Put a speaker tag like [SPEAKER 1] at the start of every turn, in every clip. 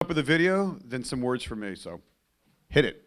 [SPEAKER 1] Up with the video, then some words from me, so hit it.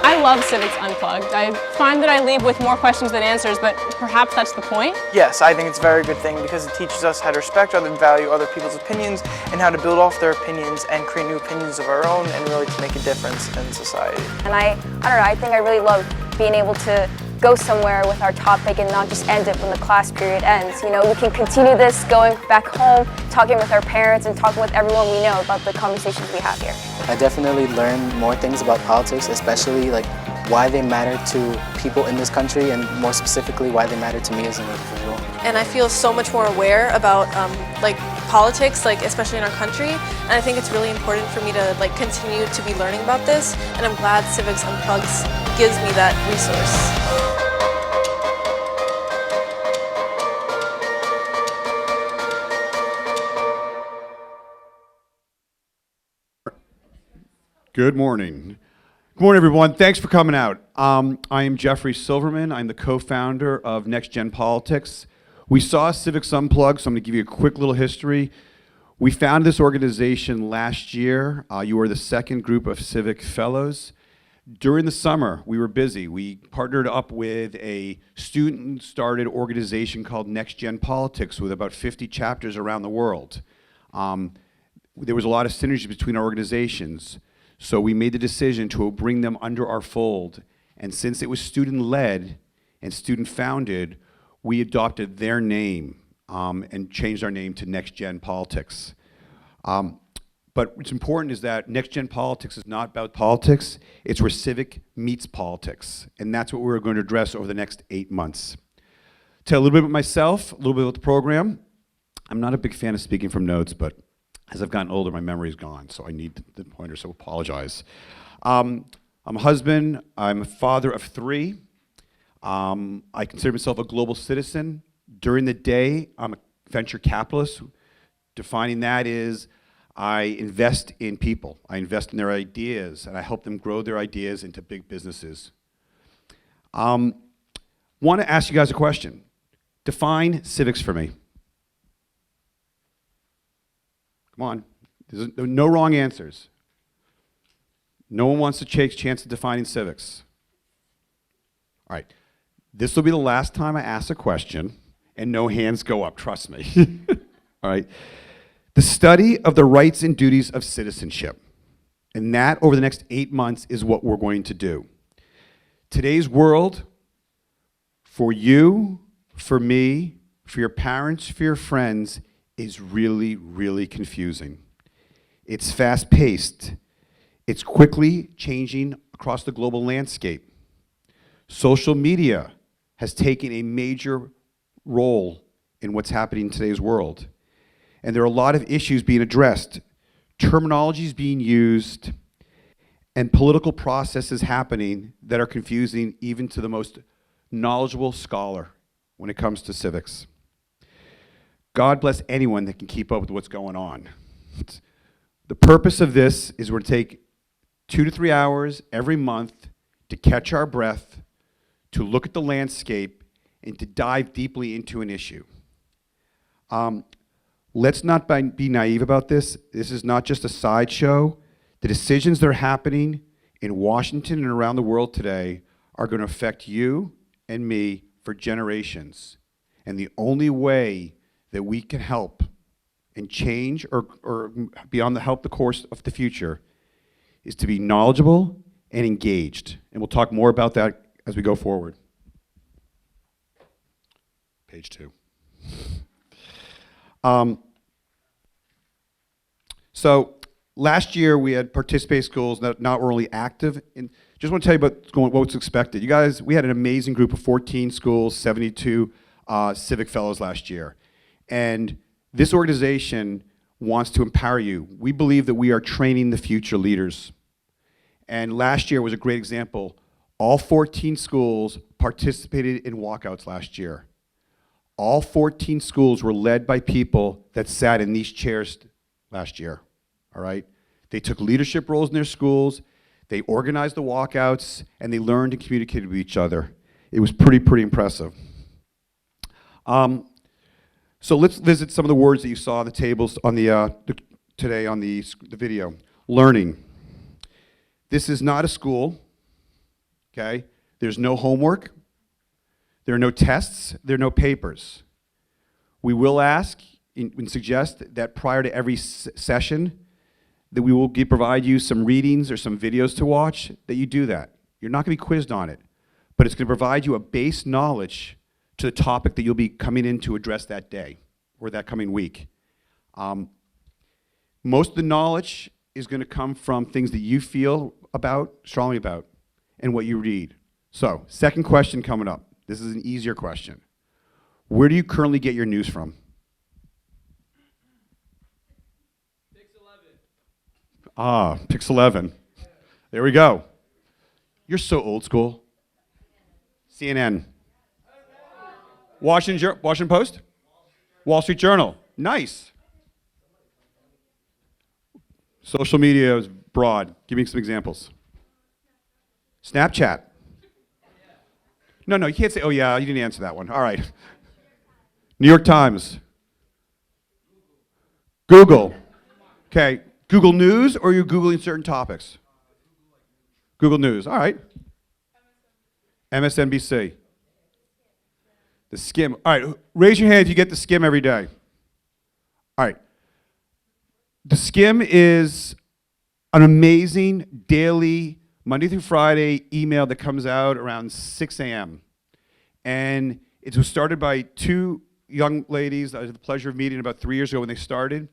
[SPEAKER 2] I love Civics Unplugged. I find that I leave with more questions than answers, but perhaps that's the point?
[SPEAKER 3] Yes, I think it's a very good thing because it teaches us how to respect and value other people's opinions and how to build off their opinions and create new opinions of our own and really to make a difference in society.
[SPEAKER 4] And I don't know, I think I really love being able to go somewhere with our topic and not just end it when the class period ends. You know, we can continue this going back home, talking with our parents and talking with everyone we know about the conversations we have here.
[SPEAKER 5] I definitely learned more things about politics, especially like why they matter to people in this country and more specifically why they matter to me as an individual.
[SPEAKER 6] And I feel so much more aware about like politics, like especially in our country, and I think it's really important for me to like continue to be learning about this, and I'm glad Civics Unplugged gives me that resource.
[SPEAKER 1] Good morning. Good morning, everyone. Thanks for coming out. I am Jeffrey Silverman. I'm the co-founder of Next Gen Politics. We saw Civics Unplugged, so I'm going to give you a quick little history. We founded this organization last year. You are the second group of Civic Fellows. During the summer, we were busy. We partnered up with a student-started organization called Next Gen Politics with about 50 chapters around the world. There was a lot of synergy between our organizations. So we made the decision to bring them under our fold. And since it was student-led and student-founded, we adopted their name and changed our name to Next Gen Politics. But what's important is that Next Gen Politics is not about politics. It's where civic meets politics. And that's what we're going to address over the next 8 months. Tell a little bit about myself, a little bit about the program. I'm not a big fan of speaking from notes, but as I've gotten older, my memory's gone, so I need the pointer, so apologize. I'm a husband, I'm a father of 3. I consider myself a global citizen. During the day, I'm a venture capitalist. Defining that is, I invest in people. I invest in their ideas, and I help them grow their ideas into big businesses. Want to ask you guys a question. Define civics for me. Come on, there's no wrong answers. No one wants to take a chance of defining civics. All right, this will be the last time I ask a question and no hands go up, trust me. All right, the study of the rights and duties of citizenship. And that over the next 8 months is what we're going to do. Today's world, for you, for me, for your parents, for your friends, is really, really confusing. It's fast-paced. It's quickly changing across the global landscape. Social media has taken a major role in what's happening in today's world. And there are a lot of issues being addressed, terminologies being used, and political processes happening that are confusing even to the most knowledgeable scholar when it comes to civics. God bless anyone that can keep up with what's going on. The purpose of this is we're going to take 2 to 3 hours every month to catch our breath, to look at the landscape, and to dive deeply into an issue. Let's not be naive about this. This is not just a sideshow. The decisions that are happening in Washington and around the world today are going to affect you and me for generations. And the only way that we can help and change or beyond the help the course of the future is to be knowledgeable and engaged. And we'll talk more about that as we go forward. Page 2. So last year we had participating schools that not were really active. And just want to tell you about what's expected. You guys, we had an amazing group of 14 schools, 72 Civic Fellows last year. And this organization wants to empower you. We believe that we are training the future leaders. And last year was a great example. All 14 schools participated in walkouts last year. All 14 schools were led by people that sat in these chairs last year, all right? They took leadership roles in their schools, they organized the walkouts, and they learned and communicated with each other. It was pretty impressive. So let's visit some of the words that you saw on the tables on today on the video. Learning. This is not a school, okay? There's no homework. There are no tests. There are no papers. We will ask and suggest that prior to every session that we will provide you some readings or some videos to watch, that you do that. You're not going to be quizzed on it, but it's going to provide you a base knowledge to the topic that you'll be coming in to address that day or that coming week. Most of the knowledge is going to come from things that you feel strongly about, and what you read. So, second question coming up. This is an easier question. Where do you currently get your news from? Pix 11. There we go. You're so old school. CNN. Washington Post? Wall Street Journal. Nice. Social media is broad. Give me some examples. Snapchat. No, you can't say, oh yeah, you didn't answer that one. All right. New York Times. Google. Okay. Google News, or are you Googling certain topics? Google News. All right. MSNBC. The Skim. All right. Raise your hand if you get the Skim every day. All right. The Skim is an amazing daily, Monday through Friday email that comes out around 6 a.m. And it was started by two young ladies I had the pleasure of meeting about 3 years ago when they started,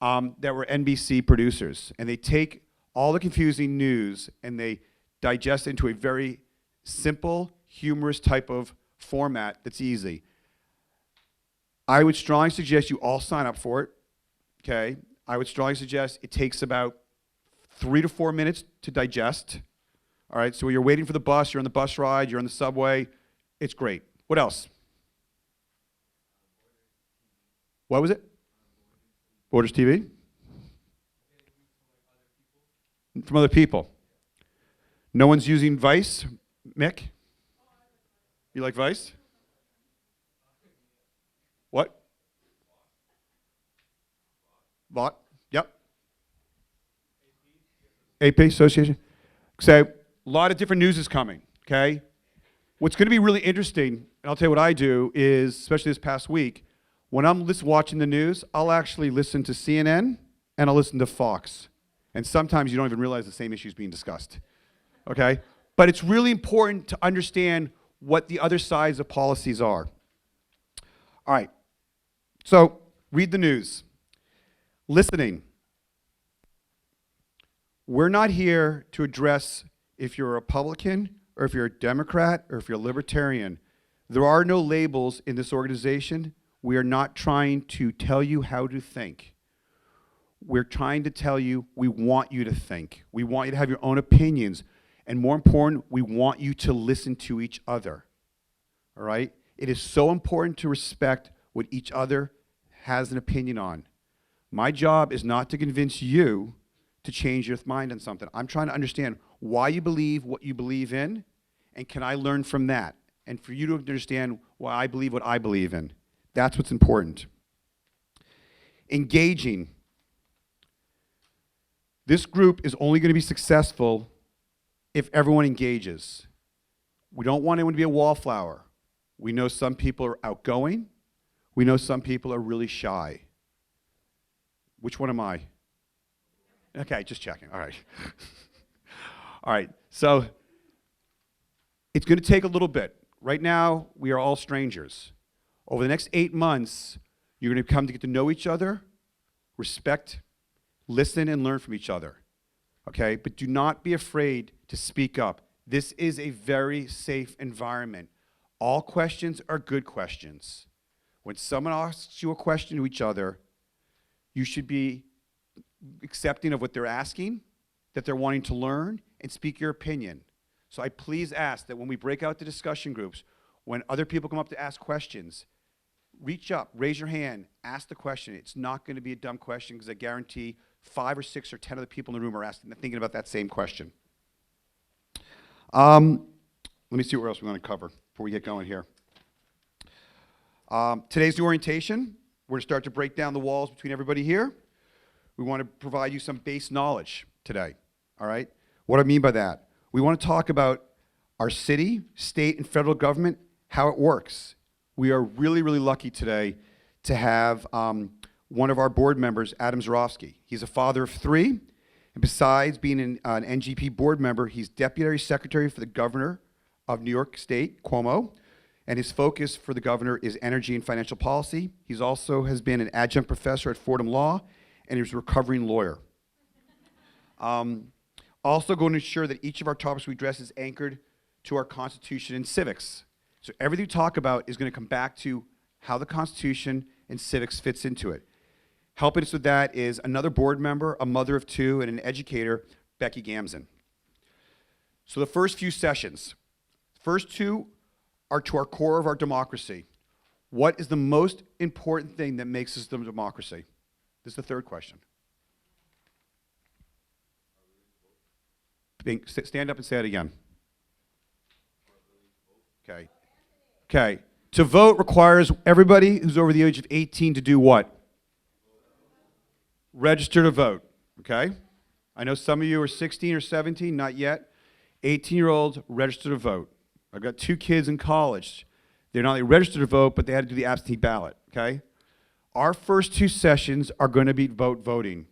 [SPEAKER 1] that were NBC producers. And they take all the confusing news and they digest it into a very simple, humorous type of format that's easy. I would strongly suggest you all sign up for it, okay? I would strongly suggest it takes about 3 to 4 minutes to digest. All right, so when you're waiting for the bus, you're on the bus ride, you're on the subway, it's great. What else? What was it? Borders TV? From other people. No one's using Vice? Mick? You like Vice? What? Bot? Yep. AP Association? So, a lot of different news is coming, okay? What's going to be really interesting, and I'll tell you what I do, is, especially this past week, when I'm watching the news, I'll actually listen to CNN and I'll listen to Fox. And sometimes you don't even realize the same issue is being discussed, okay? But it's really important to understand what the other sides of policies are. All right, so read the news. Listening. We're not here to address if you're a Republican or if you're a Democrat or if you're a Libertarian. There are no labels in this organization. We are not trying to tell you how to think. We're trying to tell you we want you to think. We want you to have your own opinions. And more important, we want you to listen to each other. All right? It is so important to respect what each other has an opinion on. My job is not to convince you to change your mind on something. I'm trying to understand why you believe what you believe in, and can I learn from that? And for you to understand why I believe what I believe in. That's what's important. Engaging. This group is only going to be successful if everyone engages. We don't want anyone to be a wallflower. We know some people are outgoing. We know some people are really shy. Which one am I? Okay, just checking. All right. All right, so it's going to take a little bit. Right now, we are all strangers. Over the next 8 months, you're going to come to get to know each other, respect, listen, and learn from each other. Okay? But do not be afraid to speak up. This is a very safe environment. All questions are good questions. When someone asks you a question to each other, you should be accepting of what they're asking, that they're wanting to learn, and speak your opinion. So I please ask that when we break out the discussion groups, when other people come up to ask questions, reach up, raise your hand, ask the question. It's not going to be a dumb question because I guarantee 5 or 6 or 10 other people in the room are thinking about that same question. Let me see what else we're going to cover before we get going here. Today's the orientation. We're going to start to break down the walls between everybody here. We want to provide you some base knowledge today, all right? What do I mean by that? We want to talk about our city, state, and federal government, how it works. We are really, really lucky today to have one of our board members, Adam Zarofsky. He's a father of 3, and besides being an NGP board member, he's Deputy Secretary for the Governor of New York State, Cuomo, and his focus for the governor is energy and financial policy. He's also has been an adjunct professor at Fordham Law, and he's a recovering lawyer. Also going to ensure that each of our topics we address is anchored to our Constitution and civics. So everything we talk about is going to come back to how the Constitution and civics fits into it. Helping us with that is another board member, a mother of 2, and an educator, Becky Gamson. So the first few sessions, first 2 are to our core of our democracy. What is the most important thing that makes us a democracy? This is the third question. Stand up and say it again. Okay. Okay. To vote requires everybody who's over the age of 18 to do what? Register to vote. Okay? I know some of you are 16 or 17, not yet. 18-year-olds register to vote. I've got 2 kids in college. They're not only registered to vote, but they had to do the absentee ballot. Okay? Our first 2 sessions are going to be voting.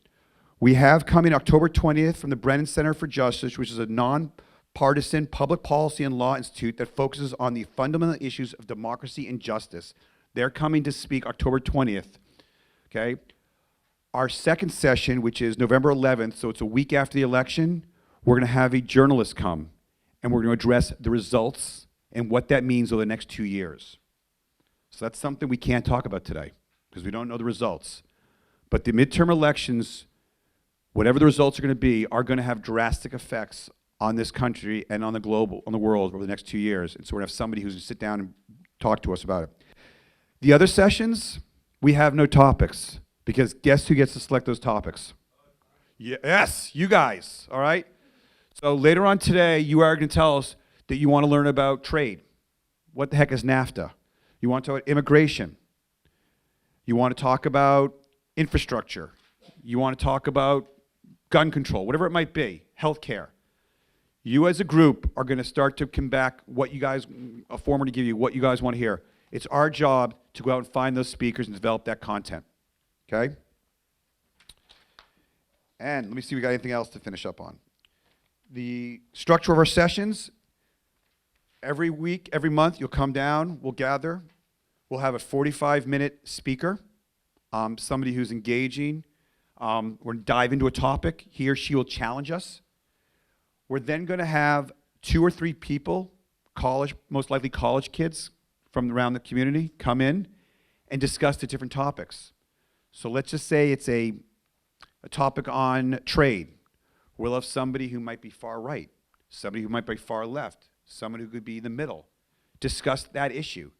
[SPEAKER 1] We have coming October 20th from the Brennan Center for Justice, which is a nonpartisan public policy and law institute that focuses on the fundamental issues of democracy and justice. They're coming to speak October 20th. Okay? Our second session, which is November 11th, so it's a week after the election, we're going to have a journalist come, and we're going to address the results and what that means over the next 2 years. So that's something we can't talk about today because we don't know the results. But the midterm elections, whatever the results are going to have drastic effects on this country and on the world over the next 2 years. And so we're going to have somebody who's going to sit down and talk to us about it. The other sessions, we have no topics because guess who gets to select those topics? Yes, you guys, all right? So later on today, you are going to tell us that you want to learn about trade. What the heck is NAFTA? You want to talk about immigration. You want to talk about infrastructure. You want to talk about gun control, whatever it might be, healthcare. You as a group are going to start to come back what you guys, a former to give you what you guys want to hear. It's our job to go out and find those speakers and develop that content, okay? And let me see if we got anything else to finish up on. The structure of our sessions, every week, every month, you'll come down, we'll gather, we'll have a 45-minute speaker, somebody who's engaging. We're going to dive into a topic. He or she will challenge us. We're then going to have 2 or 3 people, most likely college kids from around the community, come in and discuss the different topics. So let's just say it's a topic on trade. We'll have somebody who might be far right, somebody who might be far left, someone who could be in the middle, discuss that issue.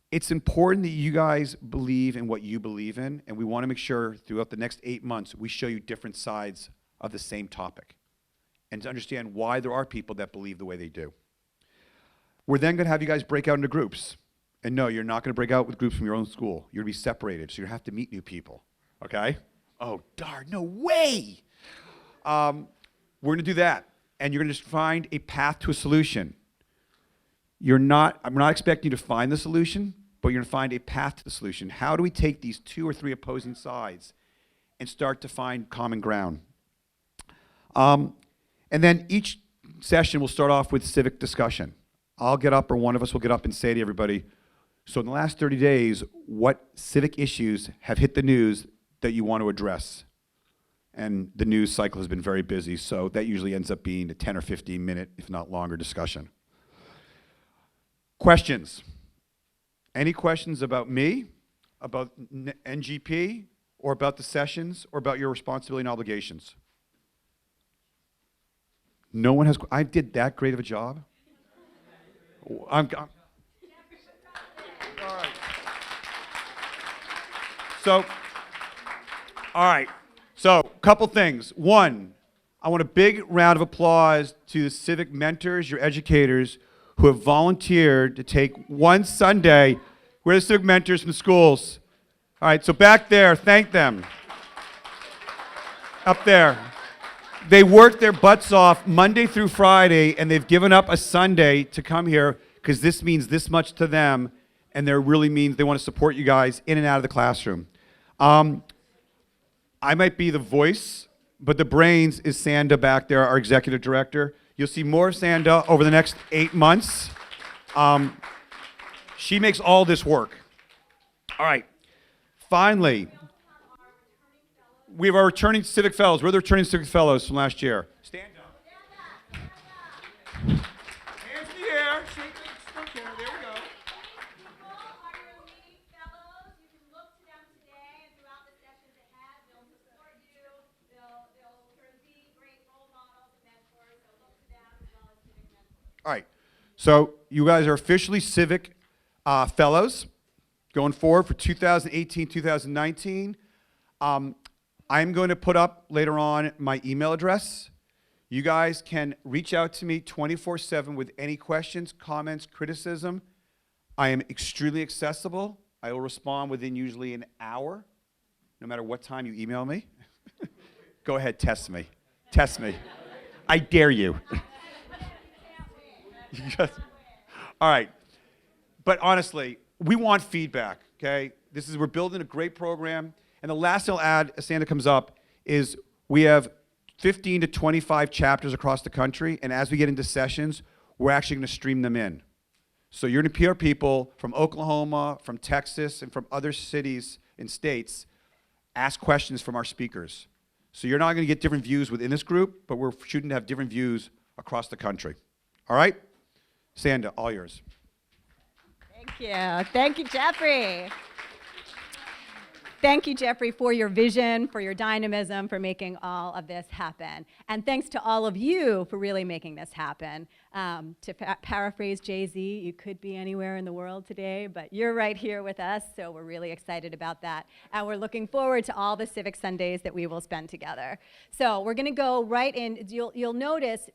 [SPEAKER 1] It's important that you guys believe in what you believe in, and we want to make sure throughout the next 8 months we show you different sides of the same topic and to understand why there are people that believe the way they do. We're then going to have you guys break out into groups. And no, you're not going to break out with groups from your own school. You're going to be separated, so you have to meet new people, okay? Oh, darn, no way! We're going to do that, and you're going to just find a path to a solution. I'm not expecting you to find the solution, but you're going to find a path to the solution. How do we take these 2 or 3 opposing sides and start to find common ground? And then each session will start off with civic discussion. I'll get up, or one of us will get up and say to everybody, so in the last 30 days, what civic issues have hit the news that you want to address? And the news cycle has been very busy, so that usually ends up being a 10 or 15 minute, if not longer, discussion. Questions? Any questions about me, about NGP, or about the sessions, or about your responsibility and obligations? No one has. I did that great of a job? I'm all right. So, all right. So, couple things. One, I want a big round of applause to the civic mentors, your educators, who have volunteered to take one Sunday. We're the civic mentors from the schools. All right, so back there, thank them. Up there. They worked their butts off Monday through Friday, and they've given up a Sunday to come here because this means this much to them, and they really means they want to support you guys in and out of the classroom. I might be the voice, but the brains is Sanda back there, our executive director. You'll see more of Sanda over the next 8 months. She makes all this work. All right. Finally, we have our returning Civic Fellows. We're the returning Civic Fellows from last year. Stand up. Hands in the air. Shake the stick here. There we go. All right. So you guys are officially Civic Fellows going forward for 2018, 2019. I'm going to put up later on my email address. You guys can reach out to me 24/7 with any questions, comments, criticism. I am extremely accessible. I will respond within usually an hour, no matter what time you email me. Go ahead, test me. Test me. I dare you. All right. But honestly, we want feedback, okay? We're building a great program. And the last thing I'll add, as Sanda comes up, is we have 15 to 25 chapters across the country, and as we get into sessions, we're actually going to stream them in. So you're going to hear people from Oklahoma, from Texas, and from other cities and states ask questions from our speakers. So you're not going to get different views within this group, but we're shooting to have different views across the country. All right? Sanda, all yours.
[SPEAKER 7] Thank you. Thank you, Jeffrey. Thank you, Jeffrey, for your vision, for your dynamism, for making all of this happen. And thanks to all of you for really making this happen. To paraphrase Jay-Z, you could be anywhere in the world today, but you're right here with us, so we're really excited about that. And we're looking forward to all the Civic Sundays that we will spend together. So we're going to go right in. You'll notice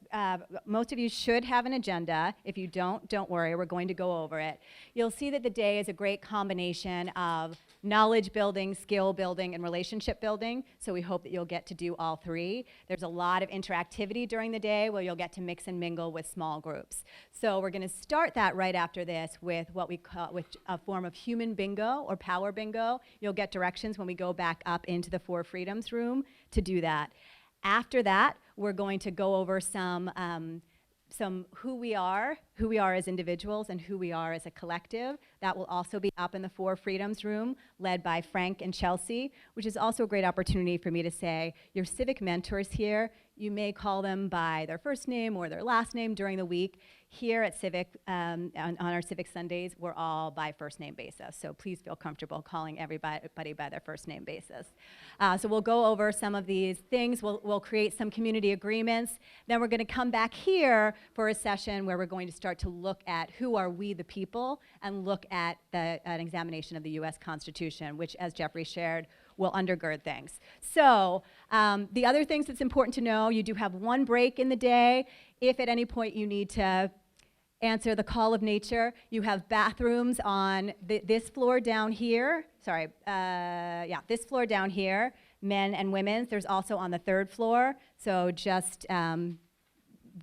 [SPEAKER 7] most of you should have an agenda. If you don't worry, we're going to go over it. You'll see that the day is a great combination of knowledge building, skill building, and relationship building. So we hope that you'll get to do all three. There's a lot of interactivity during the day where you'll get to mix and mingle with small groups. So we're going to start that right after this with what we call a form of human bingo or power bingo. You'll get directions when we go back up into the Four Freedoms room to do that. After that, we're going to go over some who we are as individuals and who we are as a collective. That will also be up in the Four Freedoms room, led by Frank and Chelsea, which is also a great opportunity for me to say, your civic mentors here, you may call them by their first name or their last name during the week. Here at Civic, on our Civic Sundays, we're all by first name basis. So please feel comfortable calling everybody by their first name basis. So we'll go over some of these things. We'll create some community agreements. Then we're going to come back here for a session where we're going to start to look at who are we the people and look at an examination of the U.S. Constitution, which, as Jeffrey shared, will undergird things. So the other things that's important to know, you do have one break in the day. If at any point you need to answer the call of nature, you have bathrooms on this floor down here. This floor down here, men and women's. There's also on the third floor. So just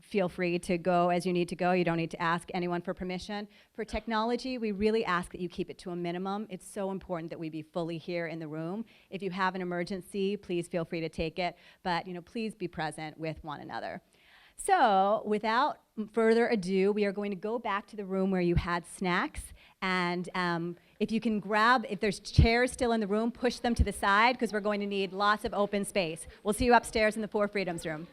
[SPEAKER 7] feel free to go as you need to go. You don't need to ask anyone for permission. For technology, we really ask that you keep it to a minimum. It's so important that we be fully here in the room. If you have an emergency, please feel free to take it, but please be present with one another. So without further ado, we are going to go back to the room where you had snacks, and if you can if there's chairs still in the room, push them to the side because we're going to need lots of open space. We'll see you upstairs in the Four Freedoms room.